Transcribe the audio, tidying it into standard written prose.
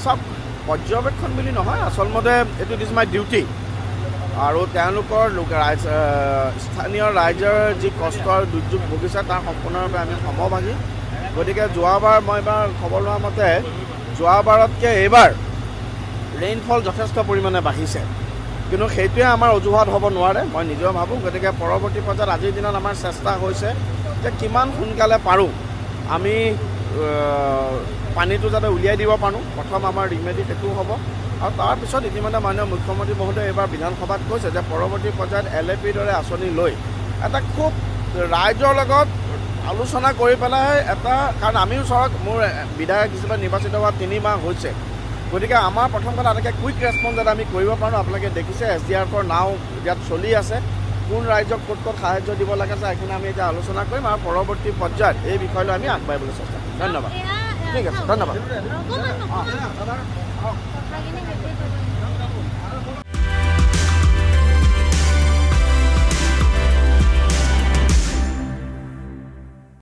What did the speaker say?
চব পৰ্যবেক্ষণ বুলি নহয়, আচলমতে এইটো ইট ইজ মাই ডিউটি। আৰু তেওঁলোকৰ স্থানীয় ৰাইজৰ যি কষ্ট আৰু দুৰ্যোগ ভুগিছে তাৰ সম্পূৰ্ণৰূপে আমি সমভাগী। গতিকে যোৱাবাৰ মই এবাৰ খবৰ লোৱা মতে যোৱাবাৰতকৈ এইবাৰ ৰেইনফল যথেষ্ট পৰিমাণে বাঢ়িছে, কিন্তু সেইটোৱে আমাৰ অজুহাত হ'ব নোৱাৰে, মই নিজেও ভাবোঁ। গতিকে পৰৱৰ্তী পৰ্যায়ত আজিৰ দিনত আমাৰ চেষ্টা হৈছে যে কিমান সোনকালে পাৰোঁ আমি পানীটো যাতে উলিয়াই দিব পাৰোঁ। প্ৰথম আমাৰ ৰিমেডি সেইটো হ'ব। আৰু তাৰপিছত ইতিমধ্যে মাননীয় মুখ্যমন্ত্ৰী মহোদয়ে এইবাৰ বিধানসভাত কৈছে যে পৰৱৰ্তী পৰ্যায়ত LAPৰ দৰে আঁচনি লৈ এটা খুব ৰাইজৰ লগত আলোচনা কৰি পেলাই এটা, কাৰণ আমিও চাওক মোৰ বিধায়ক হিচাপে নিৰ্বাচিত হোৱা 3 মাহ হৈছে। গতিকে আমাৰ প্ৰথম কথা এনেকৈ কুইক ৰেছপঞ্চ যাতে আমি কৰিব পাৰোঁ। আপোনালোকে দেখিছে SDRFৰ নাও ইয়াত চলি আছে, কোন ৰাইজক ক'ত ক'ত সাহায্য দিব লাগে আছে সেইখিনি আমি এতিয়া আলোচনা কৰিম আৰু পৰৱৰ্তী পৰ্যায়ত এই বিষয়লৈ আমি আগবাঢ়িবলৈ চেষ্টা কৰিম। ধন্যবাদ। ঠিক আছে, ধন্যবাদ।